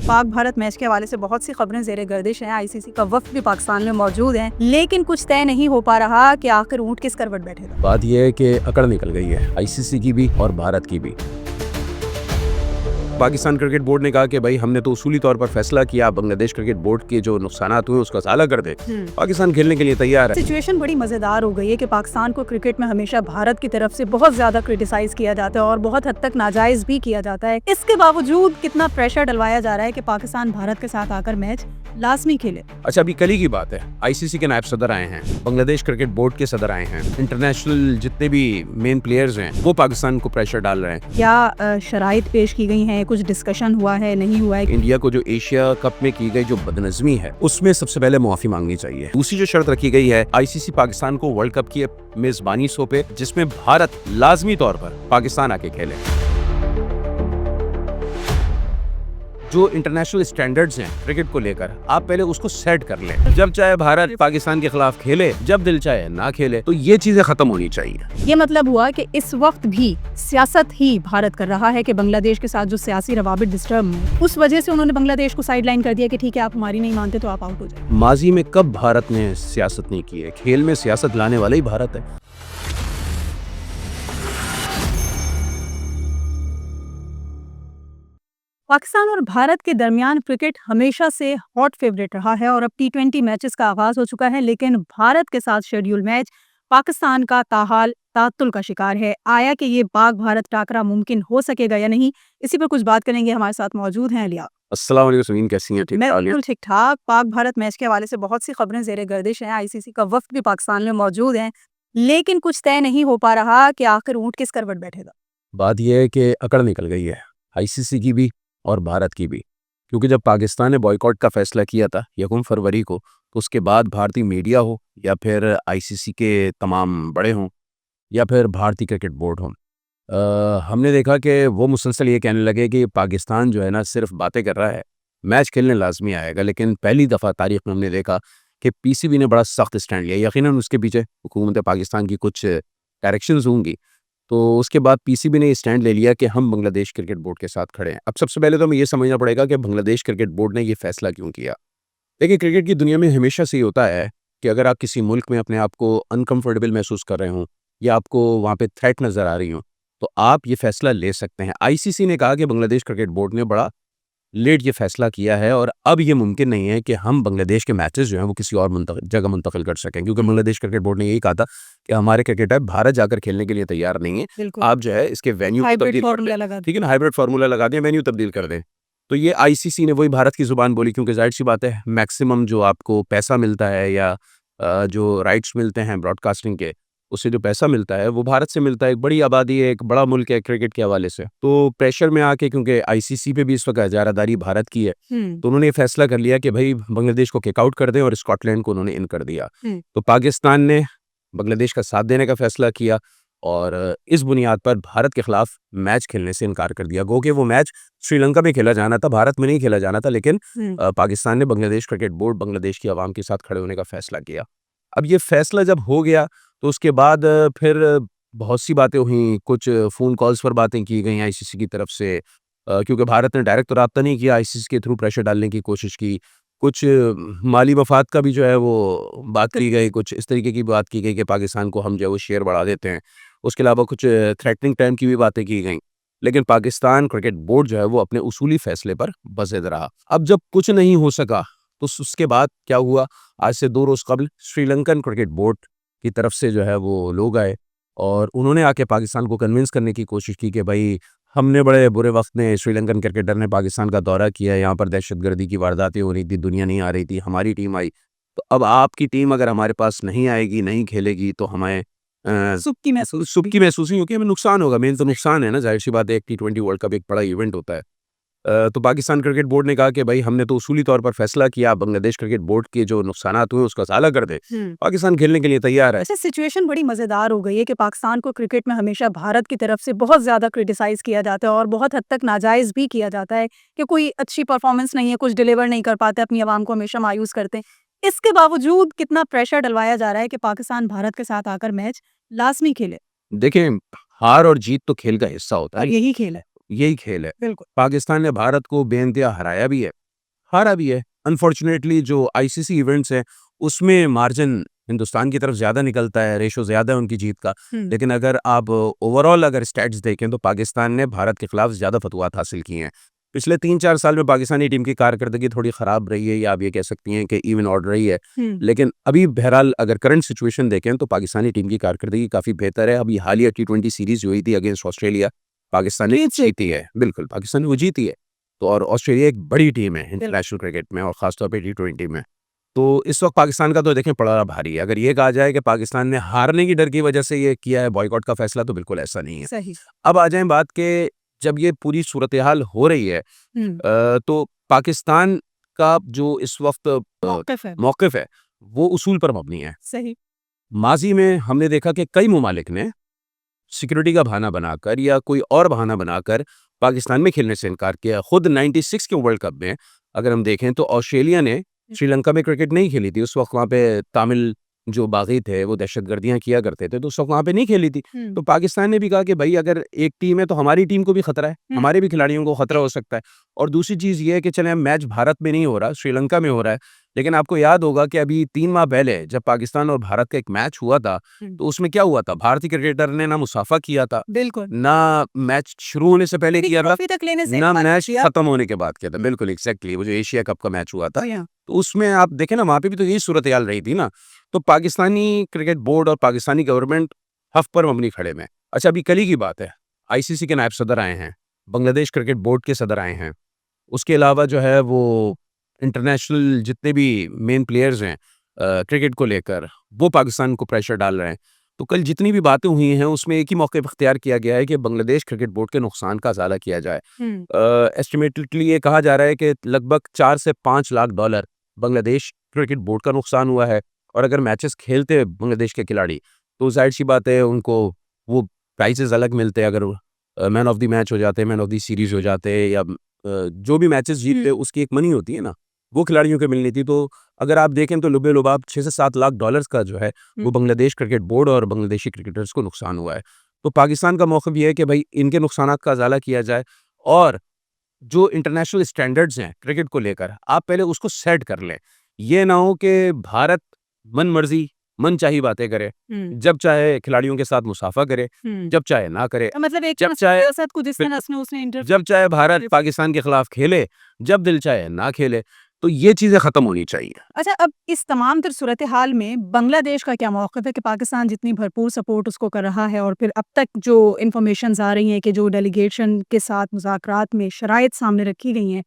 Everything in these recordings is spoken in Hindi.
पाक भारत मैच के हवाले से बहुत सी खबरें ज़ेरे गर्दिश हैं। आईसीसी का वफ्द भी पाकिस्तान में मौजूद है, लेकिन कुछ तय नहीं हो पा रहा कि आखिर ऊंट किस करवट बैठेगा। बात यह है कि अकड़ निकल गई है आईसीसी की भी और भारत की भी। पाकिस्तान क्रिकेट बोर्ड ने कहा कि भाई हमने तो उसूली तौर पर फैसला किया, बांग्लादेश क्रिकेट बोर्ड के जो नुकसानात हुए उसका साला कर दे। पाकिस्तान खेलने के लिए तैयार है। सिचुएशन बड़ी मजेदार हो गई है कि पाकिस्तान को क्रिकेट में हमेशा भारत की तरफ से बहुत ज्यादा क्रिटिसाइज किया जाता है और बहुत हद तक नाजायज भी किया जाता है। इसके बावजूद कितना प्रेशर डलवाया जा रहा है कि पाकिस्तान भारत के साथ आकर मैच लाजमी खेले। अच्छा, अभी कल ही की बात है, आईसीसी के नायब सदर आए हैं, बांग्लादेश क्रिकेट बोर्ड के सदर आए हैं, इंटरनेशनल जितने भी मेन प्लेयर्स हैं वो पाकिस्तान को प्रेशर डाल रहे हैं। क्या शराइत पेश की गई हैं, कुछ डिस्कशन हुआ है, नहीं हुआ है? इंडिया को जो एशिया कप में की गई जो बदनज़मी है उसमें सबसे पहले मुआफी मांगनी चाहिए। दूसरी जो शर्त रखी गई है, आईसीसी पाकिस्तान को वर्ल्ड कप की मेजबानी सौंपे जिसमें भारत लाजमी तौर पर पाकिस्तान आके खेले। जो इंटरनेशनल स्टैंडर्ड्स हैं क्रिकेट को लेकर, आप पहले उसको सेट कर लें। जब चाहे भारत पाकिस्तान के खिलाफ खेले, जब दिल चाहे ना खेले, तो ये चीजें खत्म होनी चाहिए। ये मतलब हुआ कि इस वक्त भी सियासत ही भारत कर रहा है कि बांग्लादेश के साथ जो सियासी रवाबित डिस्टर्ब है, उस वजह से उन्होंने बांग्लादेश को साइडलाइन कर दिया कि ठीक है, आप हमारी नहीं मानते तो आप आउट हो जाए। माजी में कब भारत ने सियासत नहीं की है? खेल में सियासत लाने वाला ही भारत है। पाकिस्तान और भारत के दरमियान क्रिकेट हमेशा से हॉट फेवरेट रहा है और अब टी20 मैचेस का आगाज हो चुका है, लेकिन भारत के साथ शेड्यूल मैच पाकिस्तान का ताहाल तातुल का शिकार है। आया कि ये पाक भारत टाकरा मुमकिन हो सकेगा या नहीं, इसी पर कुछ बात करेंगे। हमारे साथ मौजूद हैं अलिया। अस्सलाम वालेकुम सुनीन, कैसी हैं? मैं बिल्कुल ठीक ठाक। पाक भारत मैच के हवाले से बहुत सी खबरें ज़ेरे गर्दिश हैं। आईसीसी का वफ्द भी पाकिस्तान में मौजूद है, लेकिन कुछ तय नहीं हो पा रहा कि आखिर ऊंट किस करवट बैठेगा। बात यह है कि अकड़ निकल गई है आईसीसी की भी और भारत की भी, क्योंकि जब पाकिस्तान ने बॉयकॉट का फैसला किया था 1 फरवरी को, तो उसके बाद भारतीय मीडिया हो या फिर आईसीसी के तमाम बड़े हों या फिर भारतीय क्रिकेट बोर्ड हो, हमने देखा कि वो मुसलसल ये कहने लगे कि पाकिस्तान जो है ना सिर्फ बातें कर रहा है, मैच खेलने लाजमी आएगा। लेकिन पहली दफ़ा तारीख में हमने देखा कि पीसीबी ने बड़ा सख्त स्टैंड लिया। यकीनन उसके पीछे हुकूमत पाकिस्तान की कुछ डायरेक्शंस होंगी, तो उसके बाद पीसीबी ने स्टैंड ले लिया कि हम बांग्लादेश क्रिकेट बोर्ड के साथ खड़े हैं। अब सबसे पहले तो हमें ये समझना पड़ेगा कि बांग्लादेश क्रिकेट बोर्ड ने ये फैसला क्यों किया। देखिए, क्रिकेट की दुनिया में हमेशा से ये होता है कि अगर आप किसी मुल्क में अपने आप को अनकंफर्टेबल महसूस कर रहे हों या आपको वहाँ पे थ्रेट नज़र आ रही हो, तो आप ये फैसला ले सकते हैं। आईसीसी ने कहा कि बांग्लादेश क्रिकेट बोर्ड ने बड़ा लेट ये फैसला किया है और अब ये मुमकिन नहीं है कि हम बांग्लादेश के मैचेस जो हैं वो किसी और जगह मुंतकिल कर सकें, क्योंकि बांग्लादेश क्रिकेट बोर्ड ने यही कहा था कि हमारे क्रिकेटर भारत जाकर खेलने के लिए तैयार नहीं है। आप जो है इसके वेन्यू तब्दील कर दें, ठीक है ना, हाइब्रिड फार्मूला लगा दें, वेन्यू तब्दील कर दें। तो ये आईसीसी ने वही भारत की जुबान बोली, क्योंकि जाहिर सी बात है मैक्सिमम जो आपको पैसा मिलता है या जो राइट्स मिलते हैं ब्रॉडकास्टिंग के, उससे जो पैसा मिलता है वो भारत से मिलता है। एक बड़ी आबादी है, एक बड़ा मुल्क है क्रिकेट के हवाले से, तो प्रेशर में आके, क्योंकि आईसीसी पे भी इस वक्त इजारादारी भारत की है, तो उन्होंने ये फैसला कर लिया कि भाई बांग्लादेश को किक आउट कर दें और स्कॉटलैंड को उन्होंने इन कर दिया। तो पाकिस्तान ने बांग्लादेश का साथ देने का फैसला किया और इस बुनियाद पर भारत के खिलाफ मैच खेलने से इनकार कर दिया। गो कि वो मैच श्रीलंका में खेला जाना था, भारत में नहीं खेला जाना था, लेकिन पाकिस्तान ने बांग्लादेश क्रिकेट बोर्ड, बांग्लादेश की आवाम के साथ खड़े होने का फैसला किया। अब ये फैसला जब हो गया तो उसके बाद फिर बहुत सी बातें हुई, कुछ फ़ोन कॉल्स पर बातें की गई आईसीसी की तरफ से, क्योंकि भारत ने डायरेक्ट तो रब्ता नहीं किया, आईसीसी के थ्रू प्रेशर डालने की कोशिश की। कुछ माली मफाद का भी जो है वो बात की गई, कुछ इस तरीके की बात की गई कि पाकिस्तान को हम जो है वो शेयर बढ़ा देते हैं। उसके अलावा कुछ थ्रेटनिंग टाइम की भी बातें की गई, लेकिन पाकिस्तान क्रिकेट बोर्ड जो है वो अपने उसूली फैसले पर बज़िद रहा। अब जब कुछ नहीं हो सका तो उसके बाद क्या हुआ, आज से 2 रोज़ कबल श्रीलंकन क्रिकेट बोर्ड की तरफ से जो है वो लोग आए और उन्होंने आके पाकिस्तान को कन्विंस करने की कोशिश की कि भाई हमने बड़े बुरे वक्त में, श्रीलंकन क्रिकेटर ने पाकिस्तान का दौरा किया, यहाँ पर दहशतगर्दी की वारदातें हो रही थी, दुनिया नहीं आ रही थी, हमारी टीम आई, तो अब आपकी टीम अगर हमारे पास नहीं आएगी, नहीं खेलेगी, तो हमें सुबकी महसूस ही होगी, हमें नुकसान होगा। मेन तो नुकसान है ना, जाहिर सी बात है, एक टी20 वर्ल्ड कप एक बड़ा इवेंट होता है। तो पाकिस्तान क्रिकेट बोर्ड ने कहा कि भाई हमने तो उसूली तौर पर फैसला किया, बांग्लादेश क्रिकेट बोर्ड के जो नुकसानात हुए उसका साला कर दे, पाकिस्तान खेलने के लिए तैयार है। ऐसे सिचुएशन बड़ी मजेदार हो गई है कि पाकिस्तान को क्रिकेट में हमेशा भारत की तरफ से बहुत ज्यादा क्रिटिसाइज किया जाता है और बहुत हद तक नाजायज भी किया जाता है कि कोई अच्छी परफॉर्मेंस नहीं है, कुछ डिलीवर नहीं कर पाते, अपनी आवाम को हमेशा मायूस करते हैं। इसके बावजूद कितना प्रेशर डलवाया जा रहा है कि पाकिस्तान भारत के साथ आकर मैच लाजमी खेले। देखें, हार और जीत तो खेल का हिस्सा होता है, यही खेल है। यही खेल है। बिल्कुल। पाकिस्तान ने भारत को बेइंतहा हराया भी है, हारा भी है। अनफॉर्चुनेटली जो आईसीसी इवेंट्स हैं उसमें मार्जिन हिंदुस्तान की तरफ ज़्यादा निकलता है, रेशो ज़्यादा है उनकी जीत का। लेकिन अगर आप ओवरऑल अगर स्टैट्स देखें तो पाकिस्तान ने भारत के खिलाफ ज़्यादा फतवात हासिल किए हैं। पिछले 3-4 साल में पाकिस्तानी टीम की कारकर्दगी थोड़ी ख़राब रही है, या आप ये कह सकती हैं कि इवन ऑड रही है। लेकिन अभी बहरहाल अगर करंट सिचुएशन देखें तो पाकिस्तानी टीम की कारकर्दगी काफ़ी बेहतर है। अभी हालिया T20 सीरीज़ जो हुई थी अगेंस्ट ऑस्ट्रेलिया, पाकिस्तान ने जीती है। बिल्कुल, पाकिस्तान ने वो जीती है। तो और ऑस्ट्रेलिया एक बड़ी टीम है इंटरनेशनल क्रिकेट में और ख़ासतौर पे T20 में। तो इस वक्त पाकिस्तान का तो देखें पड़ा भारी है। अगर ये कहा जाए कि पाकिस्तान ने हारने की डर की वजह से ये किया है बॉयकॉट का फैसला, तो बिल्कुल ऐसा नहीं है। सही। अब आ जाएं बात के, जब ये पूरी सूरत हाल हो रही है तो पाकिस्तान का जो इस वक्त मौक़िफ़ है वो उसूल पर मबनी है। सही। माजी में हमने देखा कि कई ममालिक ने सिक्योरिटी का बहाना बनाकर या कोई और बहाना बनाकर पाकिस्तान में खेलने से इनकार किया। खुद 96 के वर्ल्ड कप में अगर हम देखें तो ऑस्ट्रेलिया ने श्रीलंका में क्रिकेट नहीं खेली थी। उस वक्त वहाँ पे तामिल जो बागी थे वो दहशतगर्दियाँ किया करते थे, तो उस वक्त वहाँ पे नहीं खेली थी। तो पाकिस्तान ने भी कहा कि भाई अगर एक टीम है तो हमारी टीम को भी खतरा है, हमारे भी खिलाड़ियों को खतरा हो सकता है। और दूसरी चीज़ ये है कि चले मैच भारत में नहीं हो रहा, श्रीलंका में हो रहा है, लेकिन आपको याद होगा कि अभी 3 माह पहले जब पाकिस्तान और भारत का एक मैच हुआ था तो उसमें क्या हुआ था, भारतीय क्रिकेटर ने ना मुसाफा किया था, बिल्कुल, ना मैच शुरू होने से पहले किया था, तक लेने से ना इनकार मैच किया। खत्म होने के बाद किया था। बिल्कुल एग्जैक्टली, वो जो एशिया कप का मैच हुआ था तो उसमें आप देखें ना, वहाँ पे भी तो यही सूरत हाल रही थी ना। तो पाकिस्तानी क्रिकेट बोर्ड और पाकिस्तानी गवर्नमेंट हफ पर मबनी खड़े में। अच्छा, अभी कल ही की बात है, आईसीसी के नायब सदर आए हैं, बांग्लादेश क्रिकेट बोर्ड के सदर आए हैं, उसके अलावा जो है वो इंटरनेशनल जितने भी मेन प्लेयर्स हैं क्रिकेट को लेकर, वो पाकिस्तान को प्रेशर डाल रहे हैं। तो कल जितनी भी बातें हुई हैं उसमें एक ही मौके पर इख्तियार किया गया है कि बांग्लादेश क्रिकेट बोर्ड के नुकसान का अज़ाला किया जाए। एस्टिमेटेडली ये कहा जा रहा है कि लगभग 4 से 5 lakh dollar Bangladesh cricket board का नुकसान हुआ है। और अगर मैचेस खेलते हैं बांग्लादेश के खिलाड़ी तो जाहिर सी बात है उनको वो प्राइजेस अलग मिलते हैं। अगर मैन ऑफ द मैच हो जाते हैं, मैन ऑफ द सीरीज हो जाते हैं, या जो भी मैचेस जीतते हैं उसकी एक मनी होती है ना, वो खिलाड़ियों को मिलनी थी। तो अगर आप देखें तो लुबे लुबाब 6 से 7 लाख डॉलर्स का जो है वो बांग्लादेश क्रिकेट बोर्ड और बांग्लादेशी क्रिकेटर्स को नुकसान हुआ है। तो पाकिस्तान का मौक़िफ़ ये है कि भाई इनके नुकसानात का अज़ाला किया जाए और जो इंटरनेशनल स्टैंडर्ड्स हैं क्रिकेट को लेकर, आप पहले उसको सेट कर लें। ये ना हो कि भारत मन मर्जी मन चाही बातें करे, जब चाहे खिलाड़ियों के साथ मुसाफा करे, जब चाहे ना करे, मतलब एक जब चाहे जब चाहे भारत पाकिस्तान के खिलाफ खेले, जब दिल चाहे ना खेले। तो ये चीज़ें ख़त्म होनी चाहिए। अच्छा, अब इस तमाम तर सूरत हाल में बांग्लादेश का क्या मौक़िफ़ है कि पाकिस्तान जितनी भरपूर सपोर्ट उसको कर रहा है और फिर अब तक जो इन्फॉर्मेशंस आ रही हैं कि जो डेलीगेशन के साथ मुज़ाकरात में शराइत सामने रखी गई हैं,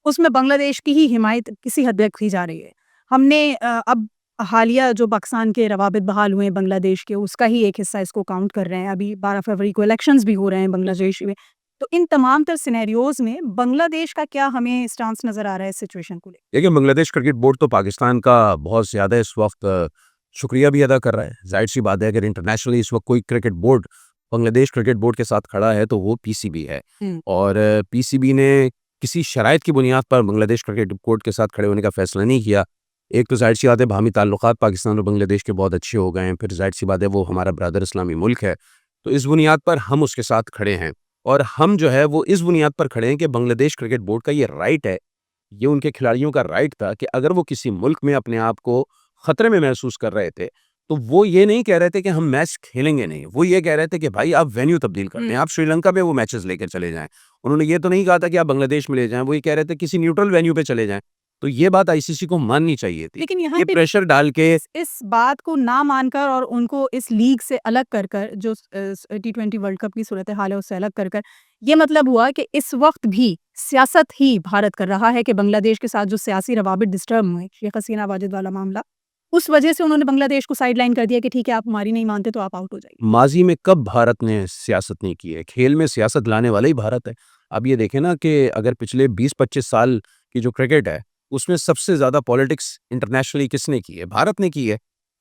उसमें बांग्लादेश की ही हिमायत किसी हद तक की जा रही है। हमने अब हालिया जो पाकिस्तान के रवाबित बहाल हुए हैं बांग्लादेश के, उसका ही एक हिस्सा इसको काउंट कर रहे हैं। अभी 12 फरवरी को इलेक्शंस भी हो रहे हैं बांग्लादेश में। तो इन तमाम तर सिनेरियोज़ में बांग्लादेश का क्या हमें स्टांस नज़र आ रहा है इस सिचुएशन को लेकर? देखिए, बांग्लादेश क्रिकेट बोर्ड तो पाकिस्तान का बहुत ज़्यादा इस वक्त शुक्रिया भी अदा कर रहा है। ज़ाहिर-सी बात है अगर इंटरनेशनली इस वक्त कोई cricket board Bangladesh cricket board के साथ खड़ा है तो वो पीसीबी है। और पीसीबी ने किसी शराइत की बुनियाद पर बांग्लादेश क्रिकेट बोर्ड के साथ खड़े होने का फ़ैसला नहीं किया। एक तो ज़ाहिर-सी बात है बाहमी ताल्लुकात पाकिस्तान और बांग्लादेश के बहुत अच्छे हो गए हैं, फिर ज़ाहिर-सी बात है वो हमारा ब्रदर इस्लामी मुल्क है। तो इस बुनियाद पर हम उसके साथ खड़े हैं और हम जो है वो इस बुनियाद पर खड़े हैं कि बांग्लादेश क्रिकेट बोर्ड का ये राइट है, ये उनके खिलाड़ियों का राइट था कि अगर वो किसी मुल्क में अपने आप को खतरे में महसूस कर रहे थे, तो वो ये नहीं कह रहे थे कि हम मैच खेलेंगे नहीं। वो ये कह रहे थे कि भाई आप वेन्यू तब्दील कर लें, आप श्रीलंका में वो मैचेस लेकर चले जाएँ। उन्होंने ये तो नहीं कहा था कि आप बांग्लादेश में ले जाएँ, वो ये कह रहे थे किसी न्यूट्रल वेन्यू पे चले जाएँ। तो ये बात आईसीसी को माननी चाहिए थी। लेकिन यहाँ ये पे प्रेशर डाल के इस बात को ना मानकर और उनको इस लीग से अलग कर जो T20 वर्ल्ड कप की सूरत हाल है उससे अलग कर ये मतलब हुआ कि इस वक्त भी सियासत ही भारत कर रहा है कि बांग्लादेश के साथ जो सियासी रवाबित डिस्टर्ब हुए, शेख हसीना वाजिद वाला मामला, उस वजह से उन्होंने बांग्लादेश को साइडलाइन कर दिया कि ठीक है आप हमारी नहीं मानते तो आप आउट हो जाइए। माजी में कब भारत ने सियासत नहीं की है? खेल में सियासत लाने वाला ही भारत है। अब ये देखें ना कि अगर पिछले 20-25 साल की जो क्रिकेट है, उसमें सबसे ज़्यादा पॉलिटिक्स इंटरनेशनली किसने की है? भारत ने की है।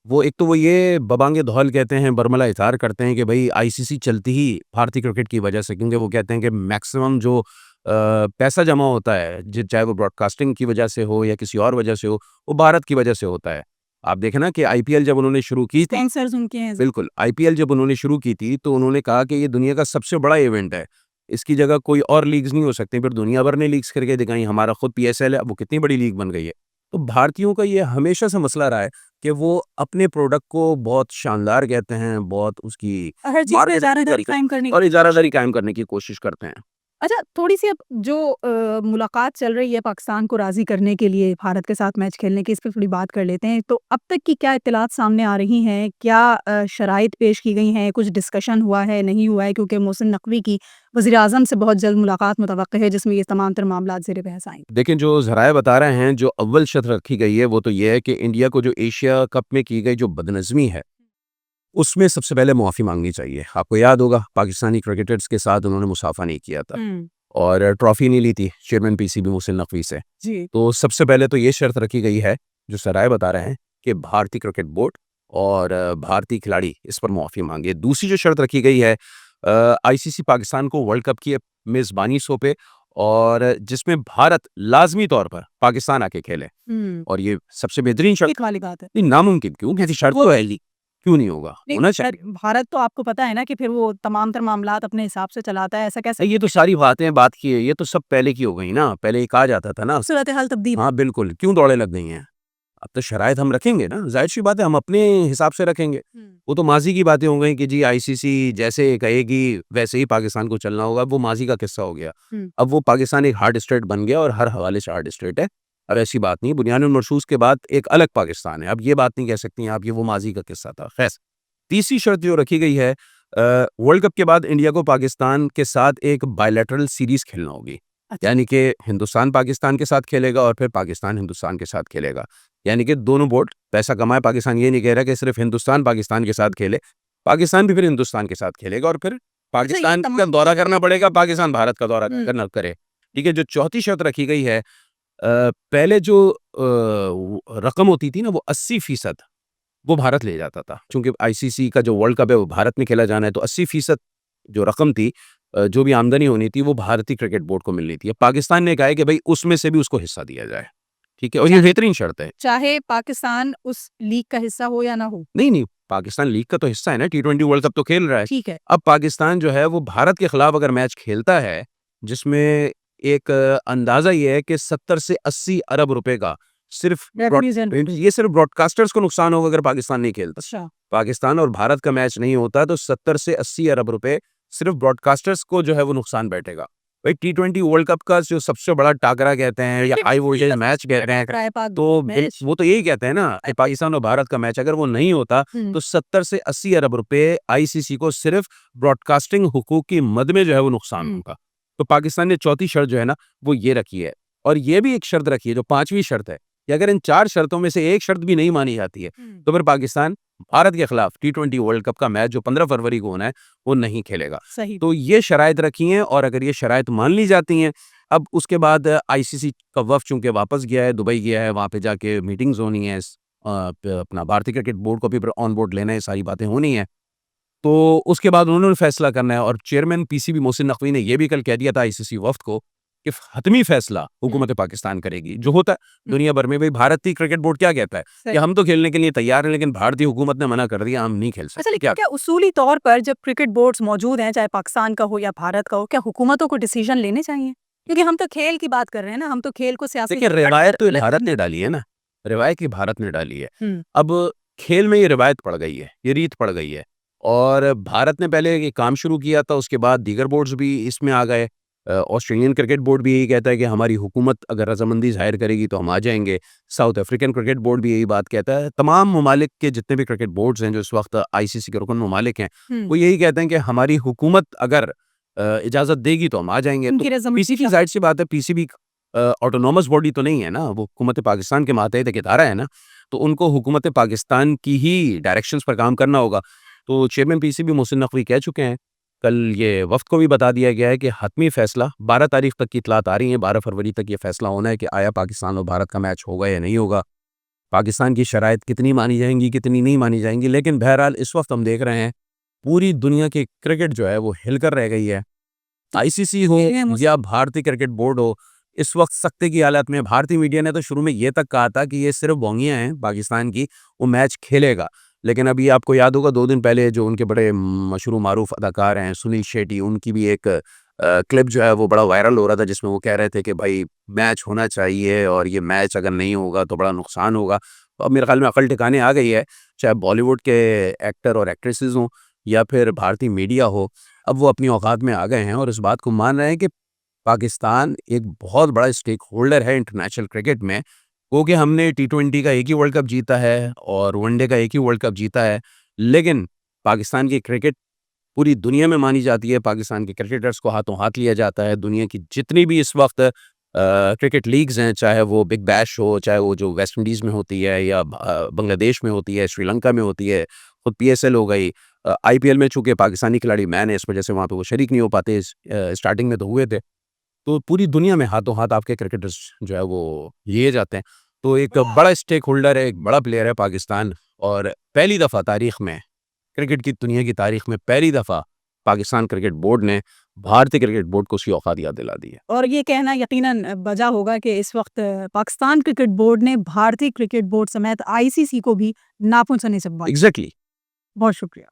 वो एक तो वो ये बबांगे धौल कहते हैं, बरमला इज़हार करते हैं कि भई आईसीसी चलती ही भारतीय क्रिकेट की वजह से, क्योंकि वो कहते हैं कि मैक्सिमम जो पैसा जमा होता है, चाहे वो ब्रॉडकास्टिंग की वजह से हो या किसी और वजह से हो, वो भारत की वजह से होता है। आप देखें ना कि आईपीएल जब उन्होंने शुरू की थी, स्पॉन्सर्स उनके हैं। बिल्कुल, आईपीएल जब उन्होंने शुरू की थी तो उन्होंने कहा कि ये दुनिया का सबसे बड़ा इवेंट है। इसकी जगह कोई और लीग्स नहीं हो सकती। फिर दुनिया भर ने लीग्स करके दिखाई, हमारा खुद पीएसएल है, वो कितनी बड़ी लीग बन गई है। तो भारतीयों का ये हमेशा से मसला रहा है कि वो अपने प्रोडक्ट को बहुत शानदार कहते हैं, बहुत उसकी हर चीज़ पे मार्केटिंग इजारादारी कायम करने और की। इजारादारी कायम करने की कोशिश करते हैं। अच्छा, थोड़ी-सी अब जो मुलाकात चल रही है पाकिस्तान को राज़ी करने के लिए भारत के साथ मैच खेलने की, इस पे थोड़ी बात कर लेते हैं। तो अब तक की क्या इत्तलात सामने आ रही हैं? क्या शराइत पेश की गई हैं? कुछ डिस्कशन हुआ है, नहीं हुआ है? क्योंकि मोहसिन नकवी की वज़ीर-ए-आज़म से बहुत जल्द मुलाकात मुतवक्किल है, जिसमें ये तमाम तर मामलात ज़ेर बहस आएँगे। देखिए, जो ज़राए बता रहे हैं, जो अव्वल शर्त रखी गई है, वो तो ये है कि इंडिया को जो एशिया कप में की गई जो बदनज़मी है, उसमें सबसे पहले मुआफ़ी माँगनी चाहिए। आपको याद होगा, पाकिस्तानी क्रिकेटर्स के साथ उन्होंने मुसाफ़ा नहीं किया था और ट्रॉफ़ी नहीं ली थी चेयरमैन पीसीबी मोहसिन नकवी से। जी। तो सबसे पहले तो ये शर्त रखी गई है, जो ज़राए बता रहे हैं, कि भारतीय क्रिकेट बोर्ड और भारतीय खिलाड़ी इस पर मुआफ़ी माँगे। दूसरी जो शर्त रखी गई है, आईसीसी पाकिस्तान को वर्ल्ड कप की मेज़बानी सौंपे और जिसमें भारत लाज़मी तौर पर पाकिस्तान आके खेले। और ये सबसे बेहतरीन शर्त एक वाली बात है। नहीं, नामुमकिन क्यों? ऐसी शर्त तो है ही, क्यों नहीं होगा? नहीं, होना चाहिए। भारत तो आपको पता है ना कि फिर वो तमाम तर मामलात अपने हिसाब से चलाता है, ऐसा कैसे ये तो सारी बातें बात की है, ये तो सब पहले की हो गई ना, पहले ये कहा जाता था ना। सूरत हाल तब्दील। हाँ, बिल्कुल, क्यों दौड़ें लग गई हैं? अब तो शराइत हम रखेंगे ना, ज़ाहिर-सी बात है हम अपने हिसाब से रखेंगे। वो तो माज़ी की बातें हो गई कि जी आईसीसी जैसे कहेगी वैसे ही पाकिस्तान को चलना होगा, वो माज़ी का किस्सा हो गया। अब वो पाकिस्तान एक हार्ड स्टेट बन गया और हर हवाले से हार्ड स्टेट है। अब ऐसी बात नहीं, बुनियानुल मरसूस के बाद एक अलग पाकिस्तान है। अब ये बात नहीं कह सकती हैं आप, ये वो माज़ी का किस्सा था। ख़ैर, तीसरी शर्त जो रखी गई है, वर्ल्ड कप के बाद इंडिया को पाकिस्तान के साथ एक बायलैटरल सीरीज़ खेलना होगी। अच्छा। यानी कि हिंदुस्तान पाकिस्तान के साथ खेलेगा और फिर पाकिस्तान हिंदुस्तान के साथ खेलेगा। यानी कि दोनों बोर्ड पैसा कमाए, पाकिस्तान ये नहीं कह रहा कि सिर्फ हिंदुस्तान पाकिस्तान के साथ खेले, पाकिस्तान भी फिर हिंदुस्तान के साथ खेलेगा और फिर पाकिस्तान का दौरा करना पड़ेगा, पाकिस्तान भारत का दौरा करना करे। ठीक है, जो चौथी शर्त रखी गई है, पहले जो रकम होती थी ना, वो 80% वो भारत ले जाता था। चूँकि आईसीसी का जो वर्ल्ड कप है वो भारत में खेला जाना है, तो 80% जो रकम थी, जो भी आमदनी होनी थी, वो भारतीय क्रिकेट बोर्ड को मिलनी थी। अब पाकिस्तान ने कहा है कि भई उसमें से भी उसको हिस्सा दिया जाए। ठीक है, और ये बेहतरीन शर्त है। चाहे पाकिस्तान उस लीग का हिस्सा हो या ना हो। नहीं, नहीं, पाकिस्तान लीग का तो हिस्सा है ना, टी20 वर्ल्ड कप तो खेल रहा है। ठीक है। अब पाकिस्तान जो है वो भारत के खिलाफ अगर मैच खेलता है, जिसमें एक अंदाज़ा ये है कि 70 से 80 अरब रुपए का सिर्फ ये सिर्फ ब्रॉडकास्टर्स को नुकसान होगा अगर पाकिस्तान नहीं खेलता। अच्छा। पाकिस्तान और भारत का मैच नहीं होता तो 70 से 80 अरब रुपए सिर्फ ब्रॉडकास्टर्स को जो है वो नुकसान बैठेगा। भाई टी20 वर्ल्ड कप का जो सबसे बड़ा टाकरा कहते हैं या हाई वोल्टेज मैच कहते हैं, तो वो तो यही कहते हैं ना, पाकिस्तान और भारत का मैच अगर वो नहीं होता तो 70 से 80 अरब रुपए आईसीसी को सिर्फ ब्रॉडकास्टिंग हुकूक की मद में जो है वो नुकसान होगा। तो पाकिस्तान ने चौथी शर्त जो है ना वो ये रखी है, और ये भी एक शर्त रखी है जो पांचवी शर्त है कि अगर इन 4 शर्तों में से एक शर्त भी नहीं मानी जाती है तो फिर पाकिस्तान भारत के खिलाफ टी20 वर्ल्ड कप का मैच जो 15 फरवरी को होना है वो नहीं खेलेगा। सही। तो ये शराइत रखी हैं, और अगर ये शराइत मान ली जाती हैं, अब उसके बाद आईसीसी का वफ़द चूंकि वापस गया है, दुबई गया है, वहाँ पे जाके मीटिंग्स होनी है, अपना भारतीय क्रिकेट बोर्ड को भी ऑन बोर्ड लेना है, सारी बातें होनी है। तो उसके बाद उन्होंने फैसला करना है, और चेयरमैन पीसीबी मोहसिन नकवी ने यह भी कल कह दिया था आईसीसी वफ़द को कि हतमी फैसला हुकूमत पाकिस्तान करेगी, जो होता है दुनिया भर में। भाई भारतीय क्रिकेट बोर्ड क्या कहता है कि हम तो खेलने के लिए तैयार हैं, लेकिन भारतीय हुकूमत ने मना कर दिया, हम नहीं खेल अच्छा, सकते। लेकिन क्या उसूली तौर पर जब क्रिकेट बोर्ड्स मौजूद हैं, चाहे पाकिस्तान का हो या भारत का हो, क्या हुकूमतों को डिसीजन लेने चाहिए? क्योंकि हम तो खेल की बात कर रहे हैं ना, हम तो खेल को सियासी देखिए, रिवायत तो भारत ने डाली है ना, रिवायत ही भारत ने डाली है। अब खेल में ये रिवायत पड़ गई है, ये रीत पड़ गई है, और भारत ने पहले ये काम शुरू किया था, उसके बाद दीगर बोर्ड्स भी इसमें आ गए। ऑस्ट्रेलियन क्रिकेट बोर्ड भी यही कहता है कि हमारी हुकूमत अगर रजामंदी ज़ाहिर करेगी तो हम आ जाएंगे। साउथ अफ्रीकन क्रिकेट बोर्ड भी यही बात कहता है। तमाम ममालिक के जितने भी क्रिकेट बोर्ड्स हैं जो इस वक्त आईसीसी के रुकन ममालिक हैं, वो यही कहते हैं कि हमारी हुकूमत अगर इजाज़त देगी तो हम आ जाएंगे। तो पीसीबी जाहिर सी बात है, पीसीबी ऑटोनॉमस बॉडी तो नहीं है ना, वो हुकूमत पाकिस्तान के मातहत एक इदारा है ना, तो उनको हुकूमत पाकिस्तान की ही डायरेक्शंस पर काम करना होगा। तो चेयरमैन पीसीबी मोहसिन नकवी कह चुके हैं, कल ये वफ़द को भी बता दिया गया है कि हतमी फैसला 12 तारीख तक की इतलात आ रही है, 12 फरवरी तक ये फैसला होना है कि आया पाकिस्तान और भारत का मैच होगा या नहीं होगा। पाकिस्तान की शराइत कितनी मानी जाएंगी, कितनी नहीं मानी जाएंगी, लेकिन बहरहाल इस वक्त हम देख रहे हैं पूरी दुनिया की क्रिकेट जो है वो हिलकर रह गई है। आईसीसी हो या भारतीय क्रिकेट बोर्ड हो, इस वक्त सख्ती की हालत में। भारतीय मीडिया ने तो शुरू में ये तक कहा था कि ये सिर्फ बोंगियां हैं पाकिस्तान की, वो मैच खेलेगा। लेकिन अभी आपको याद होगा 2 दिन पहले जो उनके बड़े मशहूर मारूफ अदाकार हैं सुनील शेट्टी, उनकी भी एक क्लिप जो है वो बड़ा वायरल हो रहा था जिसमें वो कह रहे थे कि भाई मैच होना चाहिए और ये मैच अगर नहीं होगा तो बड़ा नुकसान होगा। तो अब मेरे ख्याल में अकल ठिकाने आ गई है, चाहे बॉलीवुड के एक्टर और एक्ट्रेसेस हों या फिर भारतीय मीडिया हो, अब वो अपनी औकात में आ गए हैं और इस बात को मान रहे हैं कि पाकिस्तान एक बहुत बड़ा स्टेक होल्डर है इंटरनेशनल क्रिकेट में। वो कि हमने टी20 का एक ही वर्ल्ड कप जीता है और वनडे का एक ही वर्ल्ड कप जीता है, लेकिन पाकिस्तान की क्रिकेट पूरी दुनिया में मानी जाती है, पाकिस्तान के क्रिकेटर्स को हाथों हाथ लिया जाता है। दुनिया की जितनी भी इस वक्त क्रिकेट लीग्स हैं, चाहे वो बिग बैश हो, चाहे वो जो वेस्ट इंडीज़ में होती है या बांग्लादेश में होती है, श्रीलंका में होती है, खुद पीएसएल हो गई, आईपीएल में चूँकि पाकिस्तानी खिलाड़ी मैन है, इस वजह से वहाँ पे वो शरीक नहीं हो पाते, स्टार्टिंग में तो हुए थे। तो पूरी दुनिया में हाथों हाथ आपके क्रिकेटर्स जो है वो लिए जाते हैं। तो एक बड़ा स्टेक होल्डर है, एक बड़ा प्लेयर है पाकिस्तान, और पहली दफ़ा तारीख़ में, क्रिकेट की दुनिया की तारीख़ में पहली दफ़ा पाकिस्तान क्रिकेट बोर्ड ने भारतीय क्रिकेट बोर्ड को उसकी औकात याद दिला दी है। और ये कहना यकीनन बजा होगा कि इस वक्त पाकिस्तान क्रिकेट बोर्ड ने भारतीय क्रिकेट बोर्ड समेत आईसीसी को भी नापसंद से संभाला। एग्ज़ैक्टली। बहुत शुक्रिया।